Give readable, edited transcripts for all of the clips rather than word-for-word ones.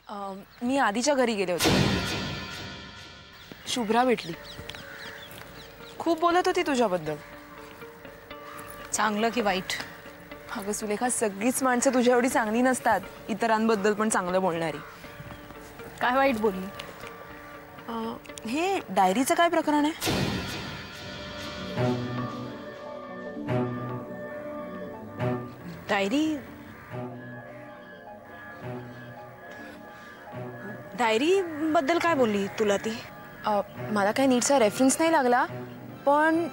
मी आधीच्या घरी गेले होते. शुभ्रा भेटली. खूप बोलत होती तुझ्याबद्दल. चांगलं की वाईट? अगं सुलेखा, सगळीच माणसं तुझ्या एवढी चांगली नसतात. इतरांबद्दल पण चांगलं बोलणारी. काय वाईट बोलली? हे डायरीचं काय प्रकरण आहे? डायरी बद्दल काय बोलली तुला ती? मला काही नीटचा रेफरन्स नाही लागला, पण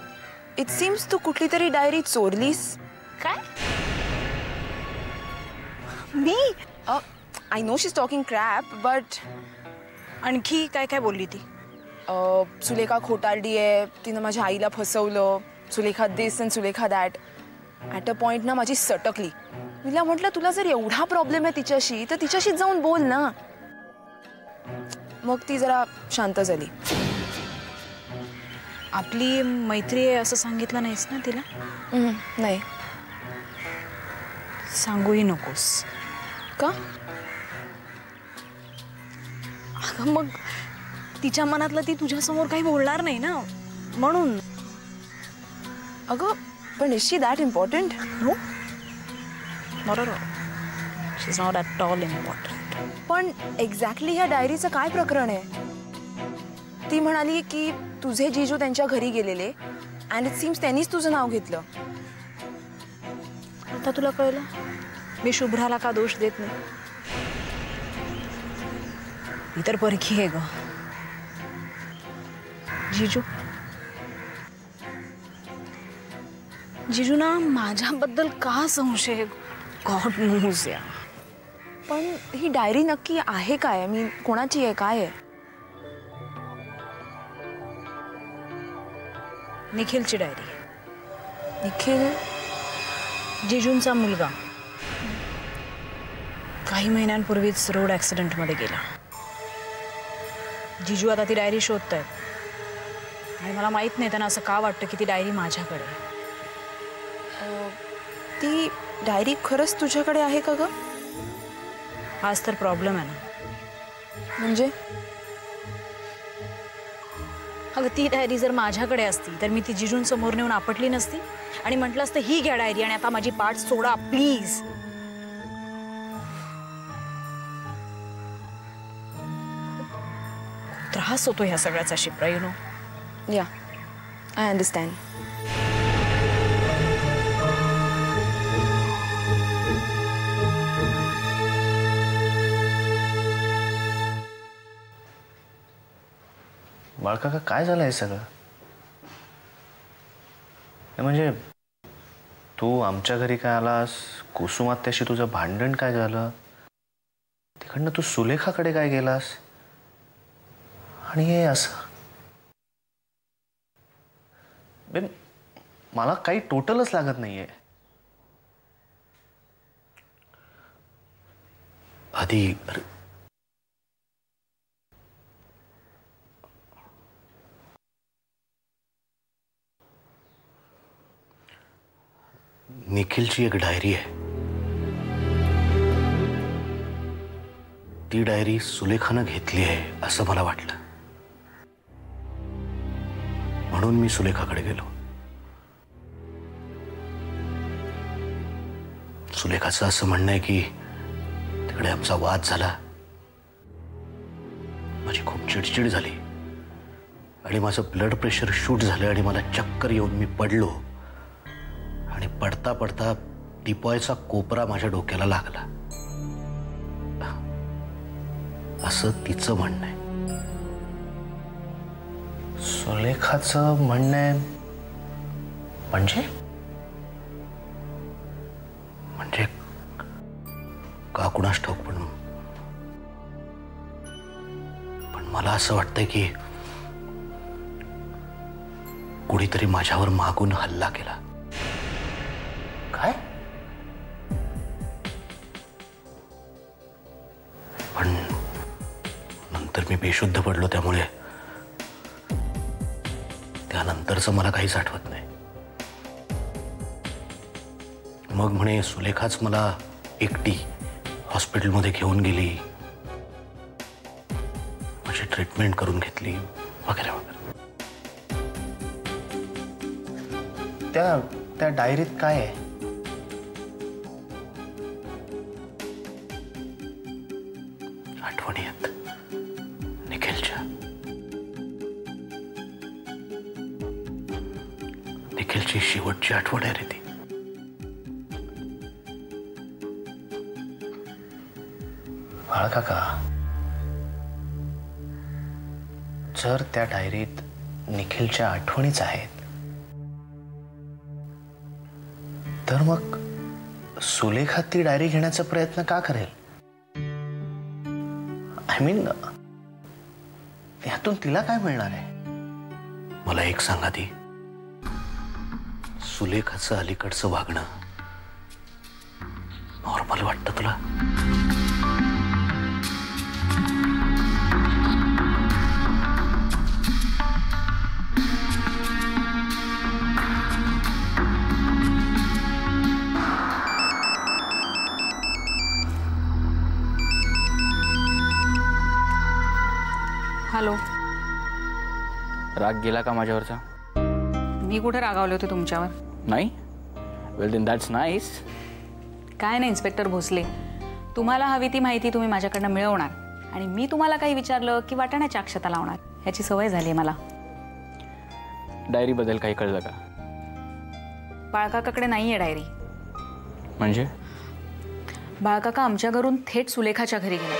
इट सीम्स तू कुठली तरी डायरी चोरलीस. काय? मी? I know she is talking crap, but आणखी काय काय बोलली ती? सुलेखा खोटारडी आहे, तिनं माझ्या आईला फसवलं, Sulekha this and Sulekha that. At a point ना माझी सटकली. तिला म्हटलं, तुला जर एवढा प्रॉब्लेम आहे तिच्याशी तर तिच्याशीच जाऊन बोल ना. मग ती जरा शांत झाली. आपली मैत्री आहे असं सांगितलं नाहीस ना तिला? नाही. सांगूही नकोस. का? अगं मग तिच्या मनातलं ती तुझ्यासमोर काही बोलणार नाही ना, म्हणून. अगं पण is she that important? No, not at all. She is not at all important. पण एक्झॅक्टली ह्या डायरीचं काय प्रकरण आहे? ती म्हणाली की तुझे जीजू त्यांच्या घरी गेलेले अँड इट सीम्स त्यांनीच तुझं नाव घेतलं. आता तुला कळलं मी शुभ्राला का दोष देत नाही. इतर परखी आहे ग. जीजूना माझ्याबद्दल का संशय? गॉड नोज या. पण ही डायरी नक्की आहे काय? मी कोणाची आहे, काय आहे? निखिलची डायरी. निखिल? जीजूंचा मुलगा. काही महिन्यांपूर्वीच रोड ॲक्सिडेंटमध्ये गेला. जीजू आता ती डायरी शोधतायत आणि मला माहित नाही त्यांना असं का वाटतं की ती डायरी माझ्याकडे. ती डायरी खरंच तुझ्याकडे आहे का ग? हाच तर प्रॉब्लेम आहे ना. म्हणजे? अगं ती डायरी जर माझ्याकडे असती तर मी ती जीजूंसमोर नेऊन आपटली नसती आणि म्हटलं असतं, ही घ्या डायरी आणि आता माझी पाठ सोडा प्लीज. त्रास होतो ह्या सगळ्याचा शिप्रा, यू नो. या, आय अंडरस्टँड. बाळकाका, काय झालं हे सगळं? म्हणजे तू आमच्या घरी काय आलास? कुसुमात्याशी तुझं भांडण काय झालं? तिकडनं तू सुलेखाकडे काय गेलास? आणि हे असं मला काही टोटलच लागत नाहीये. आधी निखिलची एक डायरी आहे. ती डायरी सुलेखानं घेतली आहे असं मला वाटलं, म्हणून मी सुलेखाकडे गेलो. सुलेखाचं असं म्हणणं आहे की तिकडे आमचा वाद झाला, माझी खूप चिडचिड झाली आणि माझं ब्लड प्रेशर शूट झालं आणि मला चक्कर येऊन मी पडलो आणि पडता पडता टिपॉयचा कोपरा माझ्या डोक्याला लागला, असं तिचं म्हणणं आहे. सुलेखाचं म्हणणं आहे म्हणजे का कुणास ठाऊक, पण मला असं वाटतंय की कुणीतरी माझ्यावर मागून हल्ला केला. काय? पण नंतर मी बेशुद्ध पडलो, त्यामुळे त्यानंतरचं मला काहीच आठवत नाही. मग म्हणे सुलेखाच मला एकटी हॉस्पिटलमध्ये घेऊन गेली ट्रीटमेंट करून घेतली वगैरे वगैरे. त्या डायरीत काय आहे? आठवणी आहेत निखिलच्या. निखिलची शेवटची आठवण आहे रे ती. बाळकाका, जर त्या डायरीत निखिलच्या आठवणीच आहेत तर मग सुलेखा ती डायरी घेण्याचा प्रयत्न का करेल? आय मीन, यातून तिला काय मिळणार आहे? मला एक सांगा ती, सुलेखाचं अलीकडचं वागणं नॉर्मल वाटतं तुला? हॅलो. राग गेला का माझ्यावरचा? मी कुठे रागावले होते तुमच्यावर? नाही. वेल देन दॅट्स नाईस. काय नाही इन्स्पेक्टर भोसले, तुम्हाला हवी ती माहिती तुम्ही माझ्याकडनं मिळवणार आणि मी तुम्हाला काही विचारलं की वाटाण्याच्या अक्षता लावणार. याची सवय झाली आहे मला. डायरीबद्दल काही कळलं का? बाळकाकाकडे नाही आहे डायरी. म्हणजे? बाळकाका आमच्या घरून थेट सुलेखाच्या घरी गेला.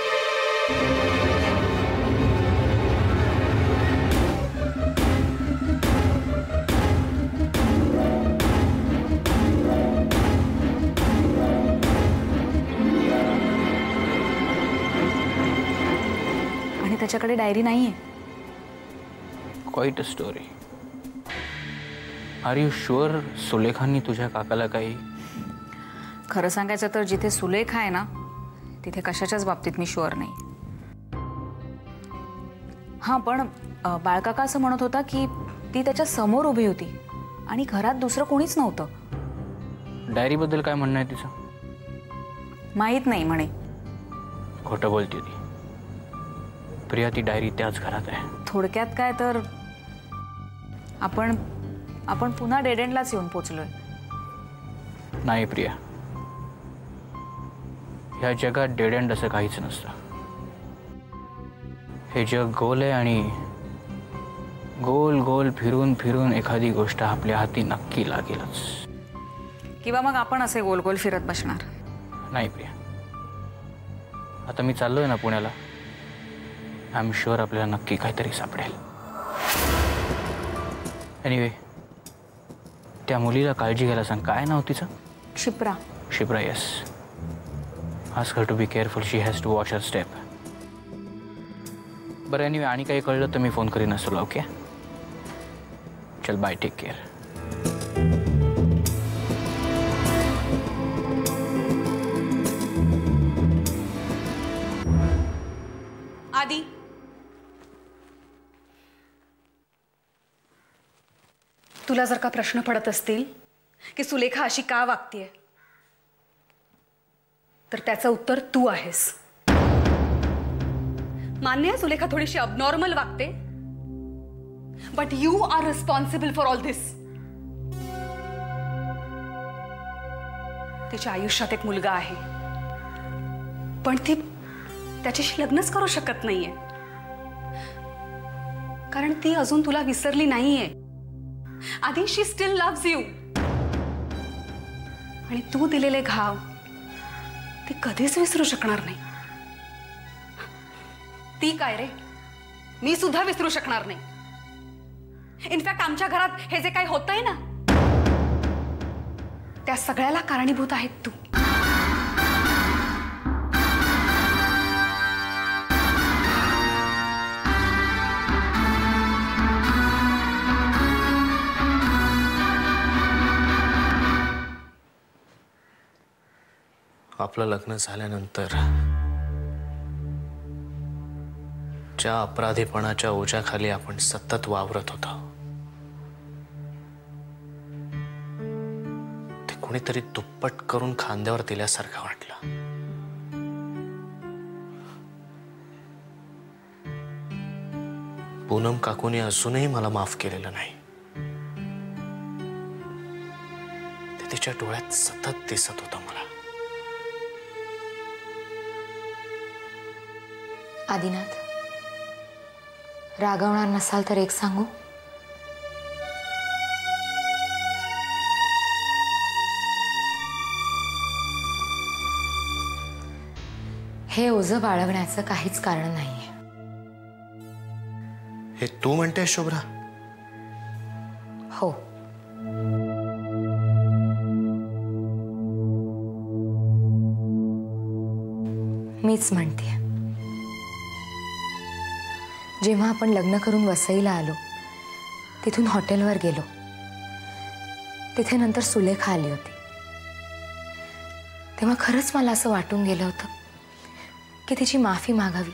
त्याच्याकडे डायरी नाहीये. Quite a story. Are you sure सुलेखांनी तुझ्या काकाला काही? खरं सांगायचं तर जिथे सुलेखा आहे ना तिथे कशाच्याच बाबतीत मी शुअर नाही. हां, पण बाळकाका असं म्हणत होता की ती त्याच्या समोर उभी होती आणि घरात दुसरं कोणीच नव्हतं. डायरीबद्दल काय म्हणणं आहे तिचं? माहीत नाही म्हणे. खोटं बोलते ती. प्रिया, ती डायरी त्याच घरात आहे. थोडक्यात काय तर आपण पुन्हा डेड एंडलाच येऊन पोचलोय. नाही प्रिया, ह्या जगात डेड एंड असं काहीच नसतं. हे जग गोल आहे आणि गोल गोल फिरून फिरून एखादी गोष्ट आपल्या हाती नक्की लागेलच. किंवा मग आपण असे गोल गोल फिरत बसणार. नाही प्रिया, आता मी चाललोय ना पुण्याला. आय एम शुअर आपल्याला नक्की काहीतरी सापडेल. एनिवे, त्या मुलीला काळजी घ्यायला सांग. काय नाव तिचं? Kshipra. Kshipra, yes. Ask her to be careful. She has to watch her step. बरं, एनिवे आणि काही कळलं तर मी फोन करीन तुला. ओके, चल बाय, टेक केअर. आदी, तुला जर का प्रश्न पडत असतील की सुलेखा अशी का वागतेय तर त्याचं उत्तर तू आहेस. मान्य आहे सुलेखा थोडीशी अबनॉर्मल वागते, but you are responsible for all this. तिच्या आयुष्यात एक मुलगा आहे पण ती त्याच्याशी लग्नच करू शकत नाहीये कारण ती अजून तुला विसरली नाहीये. आधी शी स्टिल लव्स यू आणि तू दिलेले घाव ती कधीच विसरू शकणार नाही. ती काय रे, मी सुद्धा विसरू शकणार नाही. इनफॅक्ट आमच्या घरात हे जे काही होतंय ना त्या सगळ्याला कारणीभूत आहेत तू. आपलं लग्न झाल्यानंतर ज्या अपराधीपणाच्या ओझ्याखाली आपण सतत वावरत होतो ते कोणीतरी दुप्पट करून खांद्यावर दिल्यासारखं वाटलं. पूनम काकूने अजूनही मला माफ केलेलं नाही. ते तिच्या डोळ्यात सतत दिसत होतं मला. आदिनाथ, रागवणार नसाल तर एक सांगू. हे ओझं बाळगण्याचं काहीच कारण नाहीये. हे तू म्हणतेस शुभ्रा? हो. मीच म्हणते. जेव्हा आपण लग्न करून वसईला आलो, तिथून हॉटेलवर गेलो, तिथे नंतर सुलेखा आली होती. तेव्हा खरंच मला असं वाटून गेलं होतं की तिची माफी मागावी,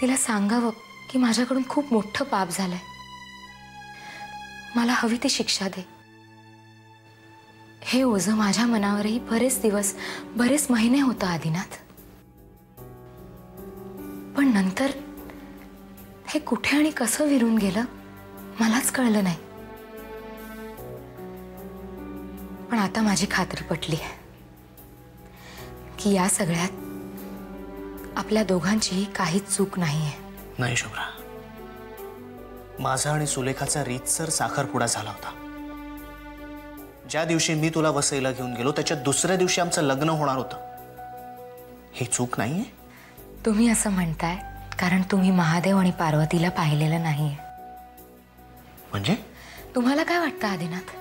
तिला सांगावं की माझ्याकडून खूप मोठं पाप झालंय, मला हवी ती शिक्षा दे. हे ओझं माझ्या मनावरही बरेच दिवस, बरेच महिने होतं आदिनाथ. पण नंतर हे कुठे आणि कसं विरून गेलं मलाच कळलं नाही. पण आता माझी खात्री पटली की या सगळ्यात आपल्या दोघांचीही काहीच चूक नाहीये. नाही शुभ्रा, माझा आणि सुलेखाचा रीतसर साखरपुडा झाला होता. ज्या दिवशी मी तुला वसईला घेऊन गेलो त्याच्या दुसऱ्या दिवशी आमचं लग्न होणार होतं. ही चूक नाहीये? तुम्ही असं म्हणताय कारण तुम्ही महादेव आणि पार्वतीला पाहिलेलं नाहीये. म्हणजे? तुम्हाला काय वाटतं आदिनाथ,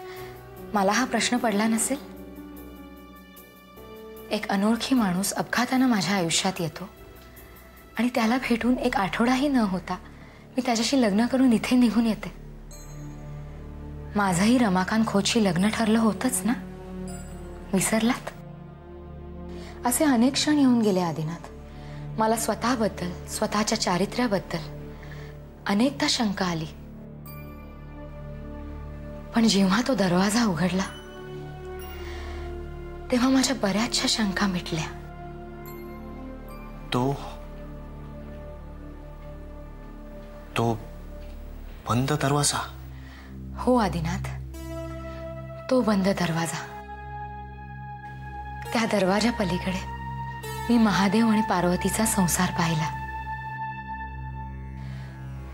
मला हा प्रश्न पडला नसेल? एक अनोळखी माणूस अपघातानं माझ्या आयुष्यात येतो आणि त्याला भेटून एक आठवडाही न होता मी त्याच्याशी लग्न करून इथे निघून येते. माझंही रमाकांत खोतशी लग्न ठरलं होतंच ना, विसरलात? असे अनेक क्षण येऊन गेले आदिनाथ. मला स्वतःबद्दल, स्वतःच्या चारित्र्याबद्दल अनेकदा शंका आली. पण जेव्हा तो दरवाजा उघडला तेव्हा माझ्या बऱ्याचशा शंका मिटल्या. तो बंद दरवाजा? हो आदिनाथ, तो बंद दरवाजा. त्या दरवाजा पलीकडे मी महादेव आणि पार्वतीचा संसार पाहिला.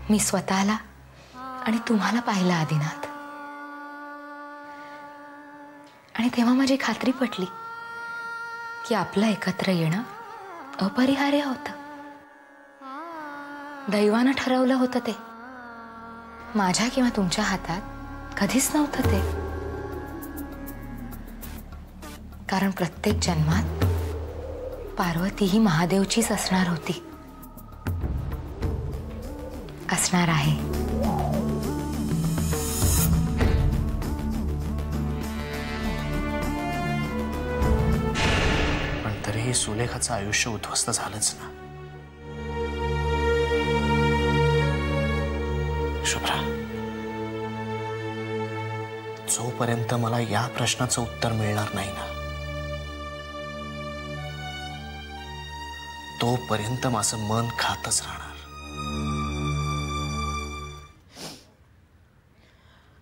मी स्वतःला आणि तुम्हाला पाहिलं आदिनाथ. आणि तेव्हा माझी खात्री पटली की आपलं एकत्र येणं अपरिहार्य होतं. दैवानं ठरवलं होतं ते. माझ्या किंवा तुमच्या हातात कधीच नव्हतं ते. कारण प्रत्येक जन्मात पार्वती ही महादेवचीच असणार होती, असणार आहे. पण तरीही सुलेखाचं आयुष्य उद्ध्वस्त झालंच ना शुभ्रा. जोपर्यंत मला या प्रश्नाचं उत्तर मिळणार नाही ना, तोपर्यंत माझं मन खातच राहणार.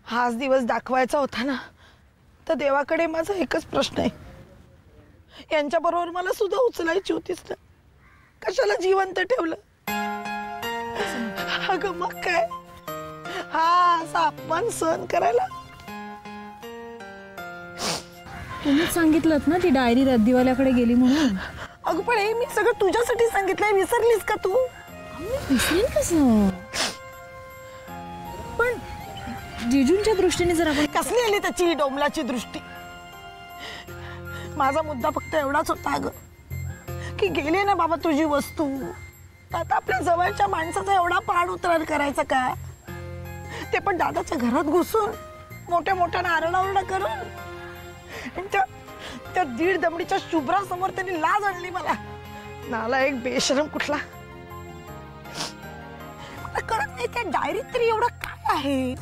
हाच दिवस दाखवायचा होता ना, तर देवाकडे माझा एकच प्रश्न आहे, यांच्या बरोबर मला सुद्धा उचलायची होतीस ना, कशाला जिवंत ठेवलं? अगं मग काय, हा असा अपमान सहन करायला? तुम्हीच सांगितलं ना ती डायरी रद्दीवाल्याकडे गेली म्हणून. अगं पण हे मी सगळं तुझ्यासाठी सांगितलंय, विसरलीस का तू? विसरेल कसं? पण जिजूंच्या दृष्टीने जर आपण कसली आली त्याची डोंबलाची दृष्टी? माझा मुद्दा फक्त एवढाच होता अगं की गेली ना बाबा तुझी वस्तू, आता आपल्या जवळच्या माणसाचा एवढा पाण उतरार करायचा का? ते पण दादाच्या घरात घुसून मोठ्या मोठ्यानं आरडाओरडा करून. त्या दीड दमडीच्या शुभ्रासमोर त्यांनी लाज आणली मला. नाला एक बेशरम कुठला. मला कळत नाही त्या डायरीत तरी एवढं काय आहे.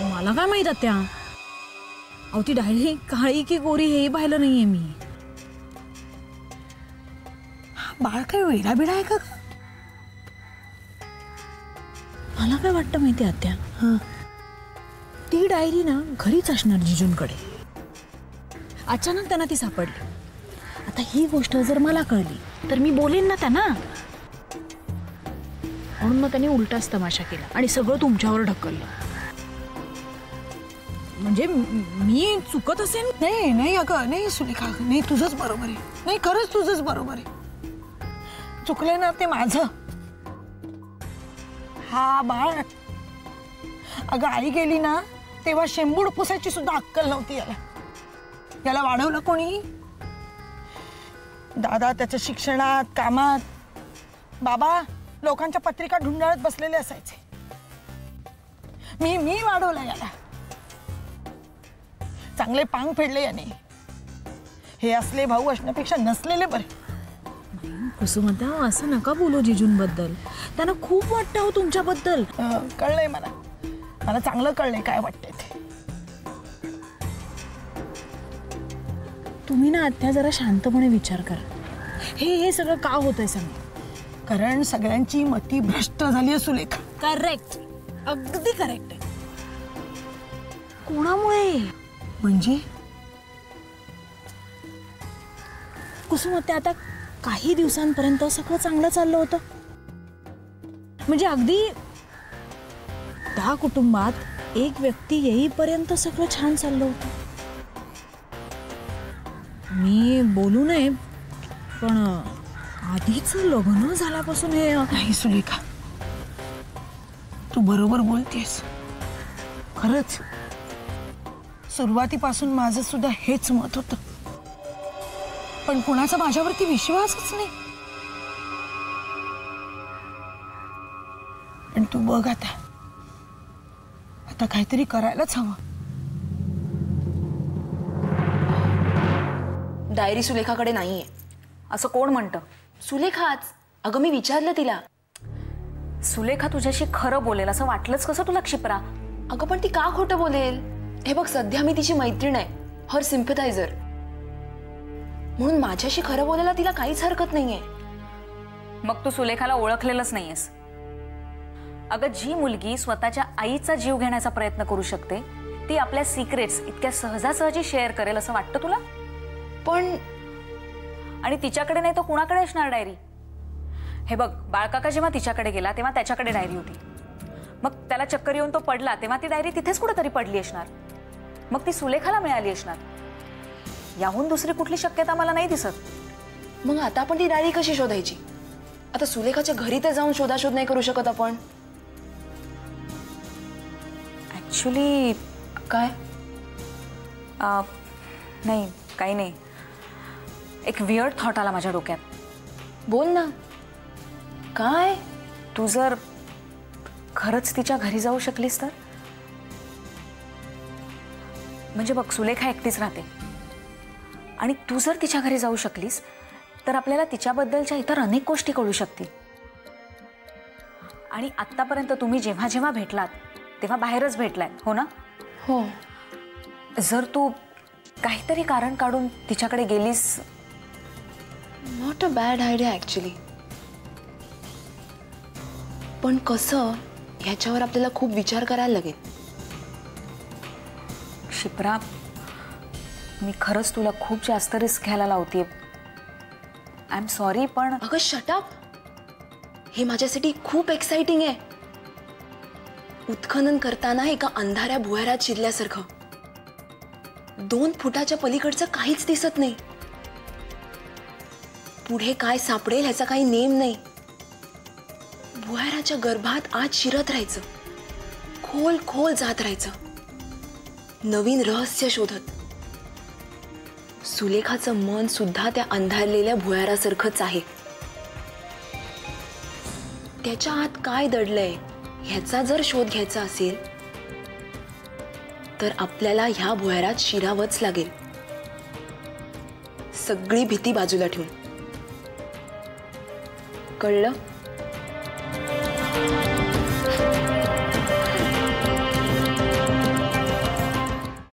मला काय माहित त्या अहो ती डायरी काळी की गोरी हेही पाहिलं नाहीये मी. बाळ काय वेडा बिडा आहे का? मला काय वाटतं माहिती आत्या, ती डायरी ना घरीच असणार जिजूंकडे. अचानक त्यांना ती सापडली. आता ही गोष्ट जर मला कळली तर मी बोलेन ना त्यांना, म्हणून मग त्यांनी उलटाच तमाशा केला आणि सगळं तुमच्यावर ढकललं. म्हणजे मी चुकत असेल? नाही नाही अगं, नाही सुलेखा, नाही तुझंच बरोबर आहे. नाही खरंच तुझंच बरोबर आहे. चुकलंय ना ते माझं. हा बाळ, अगं आई गेली ना तेव्हा शेंबूड पुसायची सुद्धा अक्कल नव्हती याला. याला वाढवलं कोणी? दादा त्याच्या शिक्षणात, कामात. बाबा लोकांच्या पत्रिका ढुंढाळत बसलेले असायचे. मी वाढवलं याला. चांगले पांग फेडले याने. हे असले भाऊ असण्यापेक्षा नसलेले बरे. कुसुमता, असं नका बोलू जिजूंबद्दल. त्यांना खूप वाटतं हो तुमच्याबद्दल. कळलंय मला. मला चांगलं कळलंय काय वाटतंय ते. तुम्ही ना आत्या जरा शांतपणे विचार करा. हे सगळं का होतंय सांगा. कारण सगळ्यांची मती भ्रष्ट झाली आहे सुलेखा. करेक्ट, अगदी करेक्ट आहे. कोणामुळे? म्हणजे कुसुमते, आता काही दिवसांपर्यंत सगळं चांगलं चाललं होतं. म्हणजे अगदी 10 कुटुंबात एक व्यक्ती येईपर्यंत सगळं छान चाललं होतं. मी बोलू नये पण आधीच लग्न झाल्यापासून हे नाही सुलेखा, तू बरोबर बोलतेस. खरंच सुरुवातीपासून माझं सुद्धा हेच मत होतं. पण कुणाचा माझ्यावरती विश्वासच नाही. पण तू बघ आता काहीतरी करायलाच हवं. डायरी सुलेखाकडे नाहीये. असं कोण म्हणतं? सुलेखाच. अगं मी विचारलं तिला. सुलेखा तुझ्याशी खरं बोलेल असं वाटलंच कसं तुला क्षिप्रा? अगं पण ती का खोटं बोलेल? हे बघ, सध्या मी तिची मैत्रीण आहे, हर सिम्पथायझर. म्हणून माझ्याशी खरं बोलायला तिला काहीच हरकत नाहीये. मग तू सुलेखाला ओळखलेलंच नाहीयेस. अगं, जी मुलगी स्वतःच्या आईचा जीव घेण्याचा प्रयत्न करू शकते ती आपल्या सिक्रेट्स इतक्या सहजासहजी शेअर करेल असं वाटतं तुला? पण आणि तिच्याकडे नाही तो कुणाकडे असणार डायरी? हे बघ, बाळकाका जेव्हा तिच्याकडे गेला तेव्हा त्याच्याकडे डायरी होती. मग त्याला चक्कर येऊन तो पडला तेव्हा ती डायरी तिथेच कुठेतरी पडली असणार. मग ती सुलेखाला मिळाली असणार. याहून दुसरी कुठली शक्यता मला नाही दिसत. मग आता आपण ती डायरी कशी शोधायची? आता सुलेखाच्या घरी तर जाऊन शोधाशोध नाही करू शकत आपण. ऍक्च्युली काय? नाही, काही नाही. एक वियर्ड थॉट आला माझ्या डोक्यात. बोल ना. काय? तू जर खरंच तिच्या घरी जाऊ शकलीस तर? म्हणजे बघ, सुलेखा एकटीच राहते आणि तू जर तिच्या घरी जाऊ शकलीस तर आपल्याला तिच्याबद्दलच्या इतर अनेक गोष्टी कळू शकतील. आणि आत्तापर्यंत तुम्ही जेव्हा जेव्हा भेटलात तेव्हा बाहेरच भेटलाय, हो ना? हो. जर तू काहीतरी कारण काढून तिच्याकडे गेलीस. Not a bad idea actually. पण कसं, ह्याच्यावर आपल्याला खूप विचार करायला लागेल. क्षिप्रा, मी खरंच तुला खूप जास्त रिस्क घ्यायला लावतेय. आय एम सॉरी, पण अगं शट अप. हे माझ्यासाठी खूप एक्साइटिंग आहे. उत्खनन करताना एका अंधाऱ्या भुयारात शिरल्यासारखं. 2 फुटाच्या पलीकडचं काहीच दिसत नाही. पुढे काय सापडेल ह्याचा काही नेम नाही. भुयाराच्या गर्भात आत शिरत राहायचं, खोल खोल जात राहायचं, नवीन रहस्य शोधत. सुलेखाचं मन सुद्धा त्या अंधारलेल्या भुयारासारखंच आहे. त्याच्या आत काय दडलंय ह्याचा जर शोध घ्यायचा असेल तर आपल्याला ह्या भुयारात शिरावंच लागेल, सगळी भीती बाजूला ठेवून. कळलं?